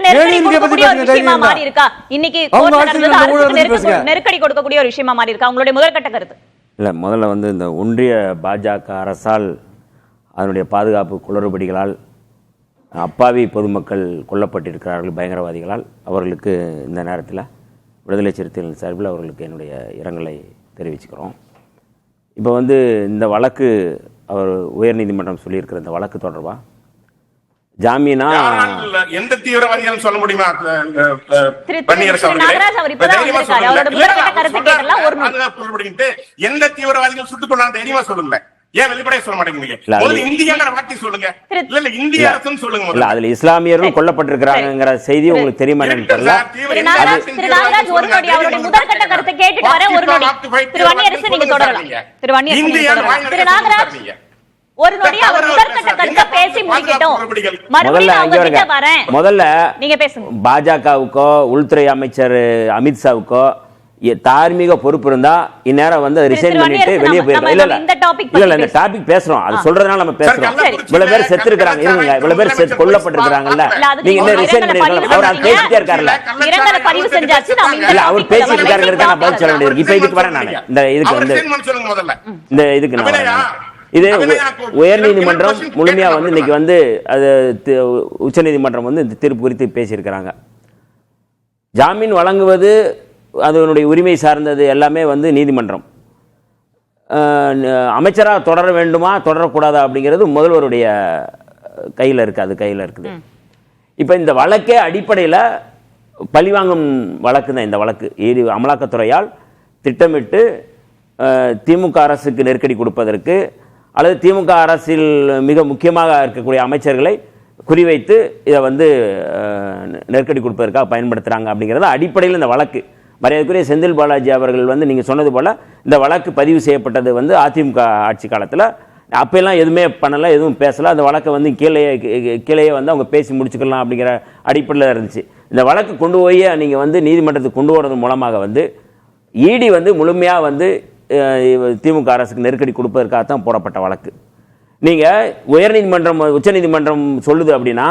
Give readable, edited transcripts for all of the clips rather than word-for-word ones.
நெருக்கடி கொடுக்கக்கூடிய ஒரு விஷயமா மாறி இருக்கா? இன்னைக்கு நெருக்கடி கொடுக்கக்கூடிய ஒரு விஷயமா மாறி இருக்கா? உங்களுடைய முதற்கட்ட கருத்து? இல்ல, முதல்ல வந்து இந்த ஒன்றிய பாஜக அரசால் அதனுடைய பாதுகாப்பு குளறுபடிகளால் அப்பாவி பொதுமக்கள் கொல்லப்பட்டிருக்கிறார்கள் பயங்கரவாதிகளால். அவர்களுக்கு இந்த நேரத்தில் விடுதலை சிறுத்தைகள் சார்பில் அவர்களுக்கு என்னுடைய இரங்கலை தெரிவிச்சுக்கிறோம். இப்போ வந்து இந்த வழக்கு அவர் உயர்நீதிமன்றம் சொல்லியிருக்கிற இந்த வழக்கு தொடர்பாக ஜாமீனா எந்த தீவிரவாதிகள் சொல்ல முடியுமா? எந்த தீவிரவாதிகள் சுட்டுக் கொண்டாங்க தைரியமா சொல்லுங்க. ஏன் வெளிப்படையா சொல்ல மாட்டேங்கிறீங்க? இந்தியாங்கிற வார்த்தை சொல்லுங்க. இல்ல இந்திய அரசுன்னு சொல்லுங்க. இல்ல அதுல இஸ்லாமியரும் கொல்லப்பட்டிருக்கிறாங்கிற செய்தி உங்களுக்கு தெரியுமா? முதல்ல பாஜகவுக்கோ உள்துறை அமைச்சர் அமித்ஷாவுக்கோ தார்மீக பொறுப்பு இருந்தா இந்நேரம் வந்து ரிசைன் பண்ணிட்டு வெளியே போயிருக்கோம். இல்ல இந்த டாபிக் பேசுறோம், அது சொல்றதுனால நம்ம பேசுறோம். இவ்வளவு பேர் செத்து இருக்காங்க, இருங்க, இவ்வளவு பேர் கொல்லப்பட்டிருக்காங்கல்ல, நீங்க என்ன ரிசைன் பண்ணிருக்கலாம்? அவர் அது பேசிட்டே இருக்காருல்ல, இல்ல அவர் பேசிட்டு இருக்காருங்கிறதுக்கு நான் பதில் சொல்ல வேண்டியது. இப்ப இதுக்கு வரேன் நான், இந்த இதுக்கு நான் வரேன். இது உயர்நீதிமன்றம் முழுமையா வந்து இன்னைக்கு வந்து அது உச்சநீதிமன்றம் வந்து இந்த தீர்ப்பு குறித்து பேசியிருக்கிறாங்க. ஜாமீன் வழங்குவது அதனுடைய உரிமை சார்ந்தது எல்லாமே வந்து நீதிமன்றம். அமைச்சராக தொடர வேண்டுமா தொடரக்கூடாதா அப்படிங்கிறது முதல்வருடைய கையில் இருக்குது, அது கையில் இருக்குது. இப்போ இந்த வழக்கே அடிப்படையில் பழிவாங்கும் வழக்கு தான். இந்த வழக்கு அமலாக்கத்துறையால் திட்டமிட்டு திமுக அரசுக்கு நெருக்கடி கொடுப்பதற்கு அல்லது திமுக அரசில் மிக முக்கியமாக இருக்கக்கூடிய அமைச்சர்களை குறிவைத்து இதை வந்து நெருக்கடி கொடுப்பதற்காக பயன்படுத்துகிறாங்க அப்படிங்கிறது அடிப்படையில் இந்த வழக்கு. மரியாதைக்குரிய செந்தில் பாலாஜி அவர்கள் வந்து நீங்கள் சொன்னது போல் இந்த வழக்கு பதிவு செய்யப்பட்டது வந்து அதிமுக ஆட்சி காலத்தில். அப்போல்லாம் எதுவுமே பண்ணலை, எதுவும் பேசலை. அந்த வழக்கை வந்து கீழே வந்து அவங்க பேசி முடிச்சுக்கலாம் அப்படிங்கிற அடிப்படையில் இருந்துச்சு. இந்த வழக்கு கொண்டு போய் நீங்கள் வந்து நீதிமன்றத்துக்கு கொண்டு போகிறது மூலமாக வந்து இடி வந்து முழுமையாக வந்து திமுக அரசுக்கு நெருக்கடி கொடுப்பதற்காகத்தான் போடப்பட்ட வழக்கு. நீங்கள் உயர்நீதிமன்றம் உச்சநீதிமன்றம் சொல்லுது அப்படின்னா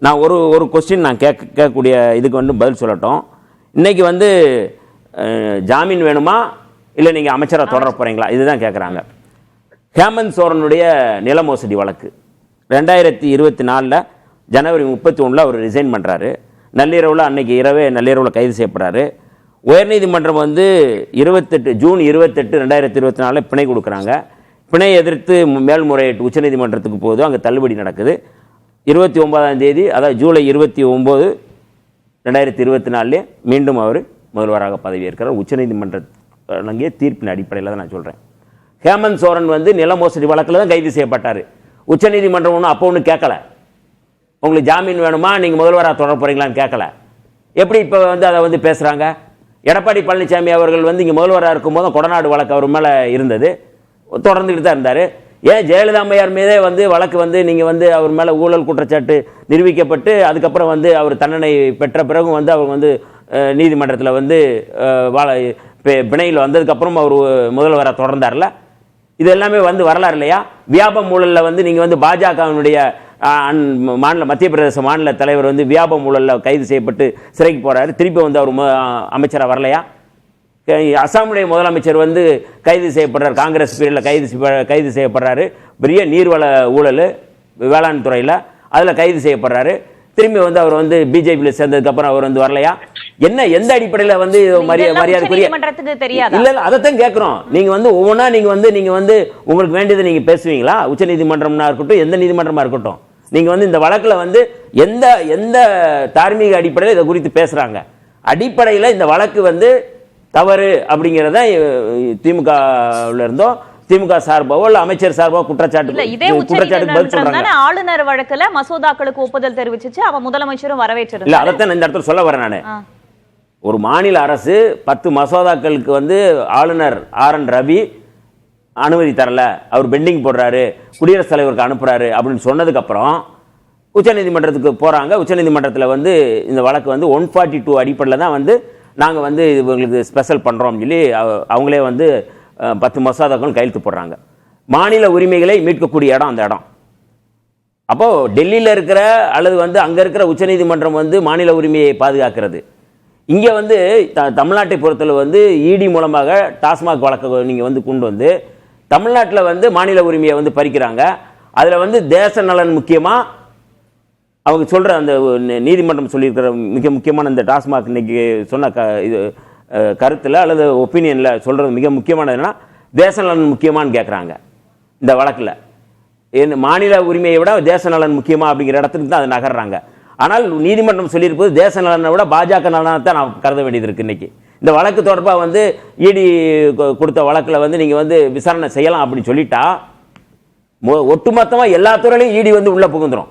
நான் ஒரு கொஸ்டின் நான் கேட்கக்கூடிய இதுக்கு வந்து பதில் சொல்லட்டும். இன்னைக்கு வந்து ஜாமீன் வேணுமா இல்லை நீங்கள் அமைச்சராக தொடர போகிறீங்களா, இதுதான் கேட்குறாங்க. ஹேமந்த் சோரனுடைய நில மோசடி வழக்கு 2024 ஜனவரி 31 அவர் ரிசைன் பண்ணுறாரு. நள்ளிரவில் அன்னைக்கு இரவே நள்ளிரவில் கைது செய்யப்படுறாரு. உயர்நீதிமன்றம் வந்து ஜூன் 28 2024 பிணை கொடுக்குறாங்க. பிணை எதிர்த்து மேல்முறையீட்டு உச்சநீதிமன்றத்துக்கு போகுது, அங்கே தள்ளுபடி நடக்குது. 29ஆம் தேதி, அதாவது ஜூலை 29 2024 மீண்டும் அவர் முதல்வராக பதவியேற்கிறார். உச்சநீதிமன்ற வழங்கிய தீர்ப்பின் அடிப்படையில் தான் நான் சொல்கிறேன். ஹேமந்த் சோரன் வந்து நில மோசடி வழக்கில் தான் கைது செய்யப்பட்டார். உச்சநீதிமன்றம் ஒன்றும் அப்போ ஒன்றும் கேட்கல, உங்களுக்கு ஜாமீன் வேணுமா நீங்கள் முதல்வராக தொடர போகிறீங்களான்னு கேட்கல. எப்படி இப்போ வந்து அதை வந்து பேசுகிறாங்க? எடப்பாடி பழனிசாமி அவர்கள் வந்து இங்கே முதல்வராக இருக்கும்போது கொடநாடு வழக்கு அவர் மேலே இருந்தது, தொடர்ந்துக்கிட்டு தான் இருந்தார். ஏன் ஜெயலலிதா அம்மையார் மீதே வந்து வழக்கு வந்து நீங்கள் வந்து அவர் மேலே ஊழல் குற்றச்சாட்டு நிரூபிக்கப்பட்டு அதுக்கப்புறம் வந்து அவர் தண்டனை பெற்ற பிறகும் வந்து அவர் வந்து நீதிமன்றத்தில் வந்து பிணையில் வந்ததுக்கப்புறம் அவர் முதல்வராக தொடர்ந்தார்ல, இது எல்லாமே வந்து வரலாறு இல்லையா? வியாபம் ஊழலில் வந்து நீங்கள் வந்து பாஜகவினுடைய மத்திய பிரதேச மாநில தலைவர் வந்து வியாபம் ஊழலில் கைது செய்யப்பட்டு சிறைக்கு போகிறாரு, திருப்பி வந்து அவர் அமைச்சராக வரலையா? அசாமுடைய முதலமைச்சர் வந்து கைது செய்யப்படுறார், காங்கிரஸ் பீரியடில் கைது செய்யப்படுறாரு, பெரிய நீர்வள ஊழல் வேளாண் துறையில் அதில் கைது செய்யப்படுறாரு. திரும்பி வந்து அவர் வந்து பிஜேபியில் சேர்ந்ததுக்கப்புறம் அவர் வந்து வரலையா? என்ன எந்த அடிப்படையில் வந்து மரியாதைக்குரிய இல்லை அதைத்தான் கேட்குறோம். நீங்கள் வந்து ஒவ்வொன்றா நீங்கள் வந்து உங்களுக்கு வேண்டியதை நீங்கள் பேசுவீங்களா? உச்ச நீதிமன்றம்னா இருக்கட்டும், எந்த நீதிமன்றமாக இருக்கட்டும், நீங்கள் வந்து இந்த வழக்கில் வந்து எந்த தார்மீக அடிப்படையில் இதை குறித்து பேசுகிறாங்க? அடிப்படையில் இந்த வழக்கு வந்து தவறு அப்படிங்கிறத திமுகவில் இருந்தோம், திமுக சார்பாவோ இல்ல அமைச்சர் சார்பாவோ குற்றச்சாட்டு ஆளுநர் வழக்குல மசோதாக்களுக்கு ஒப்புதல் தெரிவிச்சிச்சு, அவ முதலமைச்சரும் வரவேற்று. இல்ல அதைத்தான் இந்த இடத்துல சொல்ல வரேன் நானு. ஒரு மாநில அரசு 10 மசோதாக்களுக்கு வந்து ஆளுநர் RN ரவி அனுமதி தரல, அவர் பெண்டிங் போடுறாரு, குடியரசுத் தலைவருக்கு அனுப்புறாரு அப்படின்னு சொன்னதுக்கு அப்புறம் உச்சநீதிமன்றத்துக்கு போறாங்க. உச்சநீதிமன்றத்தில் வந்து இந்த வழக்கு வந்து 142 அடிப்படையில் தான் வந்து நாங்கள் வந்து இவங்களுக்கு ஸ்பெஷல் பண்ணுறோம் சொல்லி அவங்களே வந்து 10 மசோதாக்கள் கையெழுத்து போடுறாங்க. மாநில உரிமைகளை மீட்கக்கூடிய இடம் அந்த இடம். அப்போ டெல்லியில் இருக்கிற அல்லது வந்து அங்கே இருக்கிற உச்சநீதிமன்றம் வந்து மாநில உரிமையை பாதுகாக்கிறது. இங்கே வந்து தமிழ்நாட்டை பொறுத்தல வந்து இடி மூலமாக டாஸ்மாக் வழக்கை நீங்கள் வந்து கொண்டு வந்து தமிழ்நாட்டில் வந்து மாநில உரிமையை வந்து பறிக்கிறாங்க. அதில் வந்து தேச நலன் முக்கியமாக அவங்க சொல்கிற அந்த நீதிமன்றம் சொல்லியிருக்கிற மிக முக்கியமான இந்த டாஸ்மாக் இன்னைக்கு சொன்ன இது கருத்தில் அல்லது ஒப்பீனியனில் சொல்கிறது மிக முக்கியமானது என்னன்னா தேச நலன் முக்கியமானு கேட்குறாங்க. இந்த வழக்கில் மாநில உரிமையை விட தேச நலன் முக்கியமா அப்படிங்கிற இடத்துக்கு தான் அதை நகர்றாங்க. ஆனால் நீதிமன்றம் சொல்லியிருப்பது தேச நலனை விட பாஜக நலனை தான் நான் கருத வேண்டியது இருக்கு. இன்னைக்கு இந்த வழக்கு தொடர்பாக வந்து இடி கொடுத்த வழக்கில் வந்து நீங்கள் வந்து விசாரணை செய்யலாம் அப்படின்னு சொல்லிட்டா ஒட்டுமொத்தமாக எல்லா துறையிலையும் இடி வந்து உள்ளே புகுந்துடும்.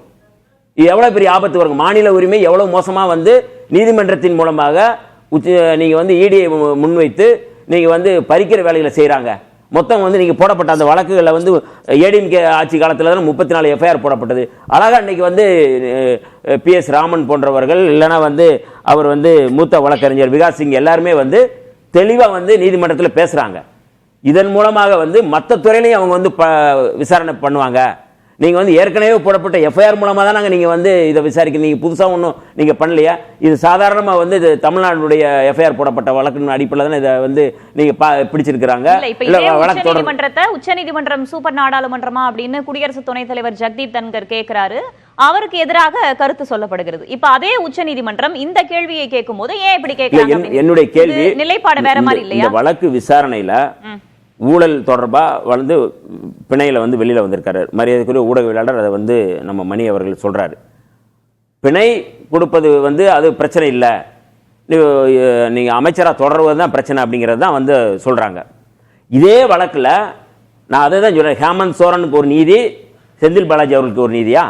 இது எவ்வளோ பெரிய ஆபத்து வருங்க. மாநில உரிமை எவ்வளோ மோசமாக வந்து நீதிமன்றத்தின் மூலமாக நீங்கள் வந்து இடியை முன்வைத்து நீங்கள் வந்து பறிக்கிற வேலைகளை செய்கிறாங்க. மொத்தம் வந்து நீங்கள் போடப்பட்ட அந்த வழக்குகளில் வந்து ஏடிஎம்கே ஆட்சி காலத்தில் தான் 34 எஃப்ஐஆர் போடப்பட்டது. அழகாக இன்றைக்கி வந்து PS ராமன் போன்றவர்கள் இல்லைனா வந்து அவர் வந்து மூத்த வழக்கறிஞர் விகாஸ் சிங் எல்லாருமே வந்து தெளிவாக வந்து நீதிமன்றத்தில் பேசுகிறாங்க. இதன் மூலமாக வந்து மற்ற துறையிலையும் அவங்க வந்து விசாரணை பண்ணுவாங்க. நீங்கள் வந்து ஏற்கனவே போடப்பட்ட எஃப்ஐஆர் மூலமாக தான் நாங்கள் நீங்கள் வந்து இதை விசாரிக்க, நீங்கள் புதுசாக ஒன்றும் நீங்கள் பண்ணலையா? இது சாதாரணமாக வந்து இது தமிழ்நாடுடைய எஃப்ஐஆர் போடப்பட்ட வழக்கின் அடிப்படையில் தானே இதை வந்து நீங்கள் பிடிச்சிருக்கிறாங்க. உச்சநீதிமன்றம் சூப்பர் நாடாளுமன்றமா அப்படின்னு குடியரசு துணைத் தலைவர் ஜெகதீப் தன்கர் கேட்கிறாரு. அவருக்கு எதிராக கருத்து சொல்லப்படுகிறது. இப்ப அதே உச்சநீதிமன்றம் இந்த கேள்வியை கேட்கும் போது ஏன் இப்படி கேட்கிறாங்க? என்னுடைய கேள்வி நிலைப்பாடு வேற மாதிரி இல்லையா? இந்த வழக்கு விசாரணையில ஊழல் தொடர்பாக வந்து பிணையில் வந்து வெளியில் வந்திருக்காரு. மரியாதைக்குரிய ஊடகவியலாளர் அதை வந்து நம்ம மணி அவர்கள் சொல்கிறாரு. பிணை கொடுப்பது வந்து அது பிரச்சனை இல்லை, நீங்கள் அமைச்சராக தொடர்வது தான் பிரச்சனை அப்படிங்கிறது தான் வந்து சொல்கிறாங்க. இதே வழக்கில் நான் அதை தான் சொல்கிறேன். ஹேமந்த் சோரனுக்கு ஒரு நீதி, செந்தில் பாலாஜி அவர்களுக்கு ஒரு நீதியா?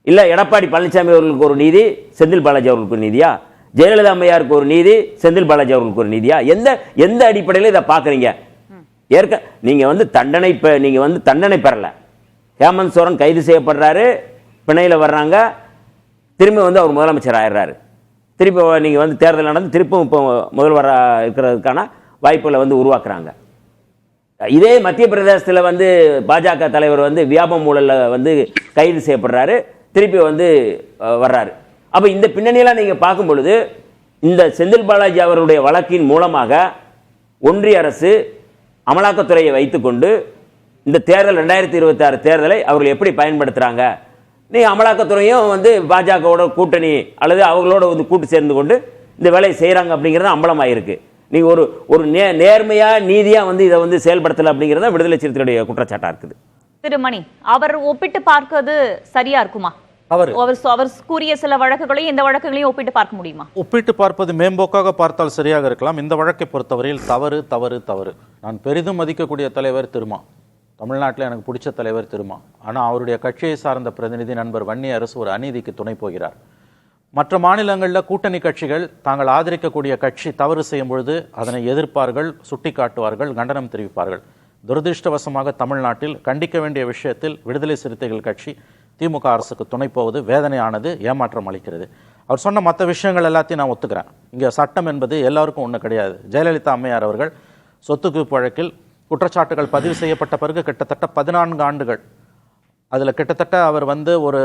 இல்லை எடப்பாடி பழனிசாமி அவர்களுக்கு ஒரு நீதி, செந்தில் பாலாஜி அவர்களுக்கு ஒரு நீதியா? ஜெயலலிதா அம்மையாருக்கு ஒரு நீதி, செந்தில் பாலாஜி அவர்களுக்கு ஒரு நீதியா? எந்த அடிப்படையில் இதை பார்க்குறீங்க? நீங்க வந்து தண்டனை பெறல. ஹேமந்த் சோரன் கைது செய்யப்படுறாரு, பிணையில வர்றாங்க, திரும்பி வந்து அவர் முதலமைச்சர் ஆயிடுறாரு. திருப்பி நீங்க வந்து தேர்தல் நடந்து திருப்பும் இப்போ முதல்வராக இருக்கிறதுக்கான வாய்ப்புகளை வந்து உருவாக்குறாங்க. இதே மத்திய பிரதேசத்தில் வந்து பாஜக தலைவர் வந்து வியாபம் ஊழல்ல வந்து கைது செய்யப்படுறாரு, திருப்பி வந்து வர்றாரு. அப்ப இந்த பின்னணியெல்லாம் நீங்க பார்க்கும் பொழுது இந்த செந்தில் பாலாஜி அவருடைய வழக்கின் மூலமாக ஒன்றிய அரசு அமலாக்கத்துறையை வைத்துக்கொண்டு இந்த தேர்தல் 2026 தேர்தலை அவர்கள் எப்படி பயன்படுத்துறாங்க? நீ அமலாக்கத்துறையும் வந்து பாஜகவோட கூட்டணி அல்லது அவங்களோட வந்து கூட்டு சேர்ந்து கொண்டு இந்த வேலையை செய்யறாங்க அப்படிங்கிறது அம்பலமாயிருக்கு. நீங்க ஒரு நேர்மையா நீதியா வந்து இதை வந்து செயல்படுத்தல அப்படிங்கிறத விடுதலை சிறுத்தைகளுடைய குற்றச்சாட்டா இருக்குது. திருமணி அவர் ஒப்பிட்டு பார்க்கிறது சரியா இருக்குமா? அவர் கூறிய சில வழக்குகளையும் இந்த வழக்குகளையும் ஒப்பிட்டு பார்க்க முடியுமா? ஒப்பிட்டு பார்ப்பது மேம்போக்காக பார்த்தால் சரியாக இருக்கலாம். இந்த வழக்கை பொறுத்தவரையில் தவறு தவறு தவறு. நான் பெரிதும் மதிக்கக்கூடிய தலைவர் திருமா, தமிழ்நாட்டில் எனக்கு பிடிச்ச தலைவர் திருமா. ஆனால் அவருடைய கட்சியை சார்ந்த பிரதிநிதி நண்பர் வன்னிய அரசு ஒரு அநீதிக்கு துணை போகிறார். மற்ற மாநிலங்களில் கூட்டணி கட்சிகள் தாங்கள் ஆதரிக்கக்கூடிய கட்சி தவறு செய்யும் பொழுது அதனை எதிர்ப்பார்கள், சுட்டி காட்டுவார்கள், கண்டனம் தெரிவிப்பார்கள். துரதிருஷ்டவசமாக தமிழ்நாட்டில் கண்டிக்க வேண்டிய விஷயத்தில் விடுதலை சிறுத்தைகள் கட்சி திமுக அரசுக்கு துணை போவது வேதனையானது, ஏமாற்றம் அளிக்கிறது. அவர் சொன்ன மற்ற விஷயங்கள் எல்லாத்தையும் நான் ஒத்துக்கிறேன். இங்கே சட்டம் என்பது எல்லாருக்கும் ஒன்றும் கிடையாது. ஜெயலலிதா அம்மையார் அவர்கள் சொத்து குவிப்பு வழக்கில் குற்றச்சாட்டுகள் பதிவு செய்யப்பட்ட பிறகு கிட்டத்தட்ட 14 ஆண்டுகள், அதில் கிட்டத்தட்ட அவர் வந்து ஒரு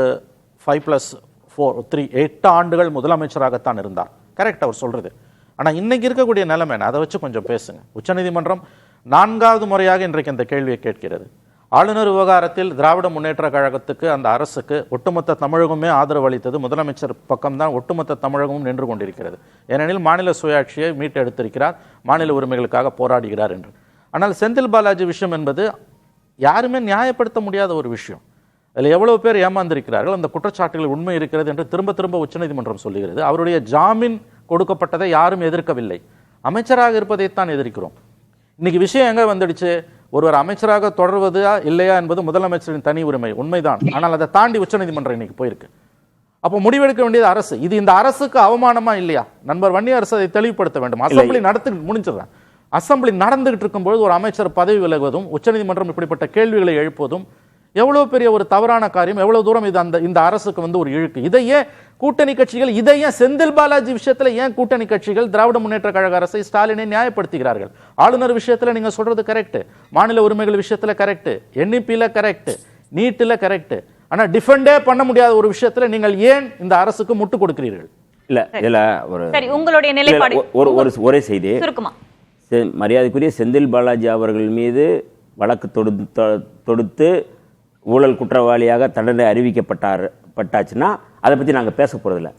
5+4 8 ஆண்டுகள் முதலமைச்சராகத்தான் இருந்தார். கரெக்ட் அவர் சொல்றது. ஆனால் இன்னைக்கு இருக்கக்கூடிய நிலைமை அதை வச்சு கொஞ்சம் பேசுங்க. உச்சநீதிமன்றம் 4வது முறையாக இன்றைக்கு இந்த கேள்வியை கேட்கிறது. ஆளுநர் விவகாரத்தில் திராவிட முன்னேற்ற கழகத்துக்கு அந்த அரசுக்கு ஒட்டுமொத்த தமிழகமே ஆதரவு அளித்தது. முதலமைச்சர் பக்கம்தான் ஒட்டுமொத்த தமிழகமும் நின்று கொண்டிருக்கிறது. ஏனெனில் மாநில சுயாட்சியை மீட்டெடுத்திருக்கிறார், மாநில உரிமைகளுக்காக போராடுகிறார் என்று. ஆனால் செந்தில் பாலாஜி விஷயம் என்பது யாருமே நியாயப்படுத்த முடியாத ஒரு விஷயம். அதில் எவ்வளவு பேர் ஏமாந்திருக்கிறார்கள், அந்த குற்றச்சாட்டுகள் உண்மை இருக்கிறது என்று திரும்ப திரும்ப உச்சநீதிமன்றம் சொல்லுகிறது. அவருடைய ஜாமீன் கொடுக்கப்பட்டதை யாரும் எதிர்க்கவில்லை, அமைச்சராக இருப்பதைத்தான் எதிர்க்கிறோம். இன்னைக்கு விஷயம் எங்க வந்துடுச்சு? ஒருவர் அமைச்சராக தொடர்வதா இல்லையா என்பது முதலமைச்சரின் தனி உரிமை, உண்மைதான். ஆனால் அதை தாண்டி உச்சநீதிமன்றம் இன்னைக்கு போயிருக்கு. அப்போ முடிவெடுக்க வேண்டியது அரசு. இது இந்த அரசுக்கு அவமானமா இல்லையா? நண்பர் வன்னிய அரசு அதை தெளிவுபடுத்த வேண்டும். அசம்பிளி முடிஞ்சிடறேன். அசம்பிளி நடந்துகிட்டு இருக்கும்போது ஒரு அமைச்சர் பதவி விலகுவதும் உச்சநீதிமன்றம் இப்படிப்பட்ட கேள்விகளை எழுப்புவதும் எவ்வளவு பெரிய ஒரு தவறான காரியம், எவ்வளவு தூரம் இது இந்த அரசுக்கு வந்து ஒரு இழுக்கு. இதையே கூட்டணி கட்சிகள், இதையே செந்தில் பாலாஜி விஷயத்துல ஏன் கூட்டணி கட்சிகள் திராவிட முன்னேற்ற கழக அரசை ஸ்டாலினை நியாயப்படுத்துகிறார்கள்? ஆளுநர் விஷயத்துல நீங்க சொல்றது கரெக்ட், மாநில உரிமைகள் விஷயத்துல கரெக்ட், NEP-ல கரெக்ட், நீட்ல கரெக்ட். ஆனா டிஃபெண்டே பண்ண முடியாத ஒரு விஷயத்துல நீங்கள் ஏன் இந்த அரசுக்கு முட்டு கொடுக்கிறீர்கள்? இல்ல இதுல ஒரு சரி, உங்களுடைய நிலைப்பாடு ஒரே செய்தி. சுருக்கமா. மரியாதைக்குரிய செந்தில் பாலாஜி அவர்கள் மீது வழக்கு தொடுத்து ஊழல் குற்றவாளியாக தண்டனை அறிவிக்கப்பட்டாச்சுன்னா அதை பத்தி நாங்க பேச போறதில்ல.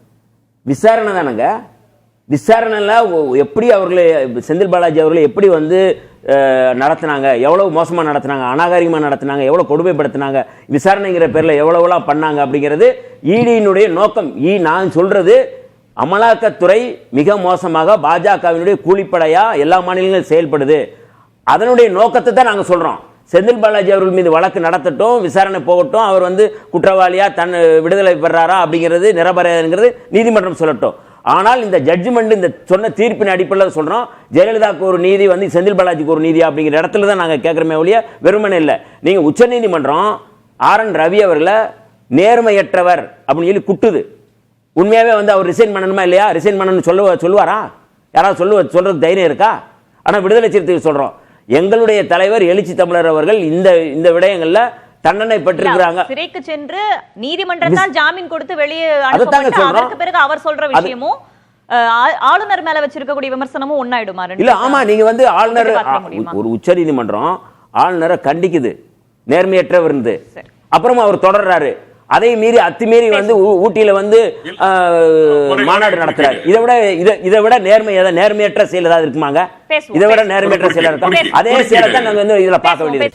விசாரணை தானங்க. விசாரணைல எப்படி அவர்களை செந்தில் பாலாஜி அவர்களை எப்படி வந்து நடத்தினாங்க, எவ்வளவு மோசமா நடத்தினாங்க, அநாகரிகமா நடத்தினாங்க, எவ்வளவு கொடுமைப்படுத்தினாங்க, விசாரணைங்கிற பேர்ல எவ்வளவுலாம் பண்ணாங்க அப்படிங்கிறது ஈடியினுடைய நோக்கம். நான் சொல்றது அமலாக்கத்துறை மிக மோசமாக பாஜகவினுடைய கூலிப்படையா எல்லா மாநிலங்களும் செயல்படுது. அதனுடைய நோக்கத்தை தான் நாங்க சொல்றோம். செந்தில் பாலாஜி அவர்கள் மீது வழக்கு நடத்தட்டும், விசாரணை போகட்டும், அவர் வந்து குற்றவாளியா தன் விடுதலை பெறாரா அப்படிங்கிறது நிரபராதிங்கிறது நீதிமன்றம் சொல்லட்டும். ஆனால் இந்த ஜட்ஜ்மெண்ட் இந்த சொன்ன தீர்ப்பின் அடிப்படையில் சொல்றோம், ஜெயலலிதாவுக்கு ஒரு நீதி வந்து செந்தில் பாலாஜிக்கு ஒரு நீதி அப்படிங்கிற இடத்துல தான் நாங்க கேட்கிறோமே ஒழிய வெறுமனே இல்லை. நீங்க உச்சநீதிமன்றம் RN ரவி அவர்களை நேர்மையற்றவர் அப்படின்னு சொல்லி குட்டுது. உண்மையாவே வந்து அவர் ரிசைன் பண்ணணுமா இல்லையா? ரிசைன் பண்ணணும்னு சொல்லுவாரா? யாராவது சொல்றதுக்கு தைரியம் இருக்கா? ஆனா விடுதலை சிறுத்தைகள் சொல்றோம், எங்களுடைய தலைவர் எழுச்சி தமிழர் அவர்கள் இந்த விடயங்கள்ல தண்டனை பெற்றிருக்கிறாங்க. சிறைக்கு சென்று நீதிமன்றத்தால் ஜாமீன் கொடுத்து வெளியே அனுப்பப்பட்டு அதற்கு பிறகு அவர் சொல்ற விஷயமும் ஆளுநர் மேல வச்சிருக்கக்கூடிய விமர்சனமும் ஒன்னாயிடுமா? இல்ல, ஆமா. நீங்க வந்து ஆளுநர் ஒரு உச்சநீதிமன்றம் ஆளுநரை கண்டிக்குது நேர்மையற்றவர் இருந்து, அப்புறமா அவர் தொடர்றாரு. அதை மீறி அத்துமீறி வந்து ஊட்டியில வந்து மாநாடு நடத்துறாரு. இதை விட நேர்மையற்ற செயல் ஏதாவது இருக்குமாங்க? இதை விட நேர்மையற்ற செயல் இருக்கா? அதே செயலை தான் நாங்க வந்து இதுல பார்க்க வேண்டியது.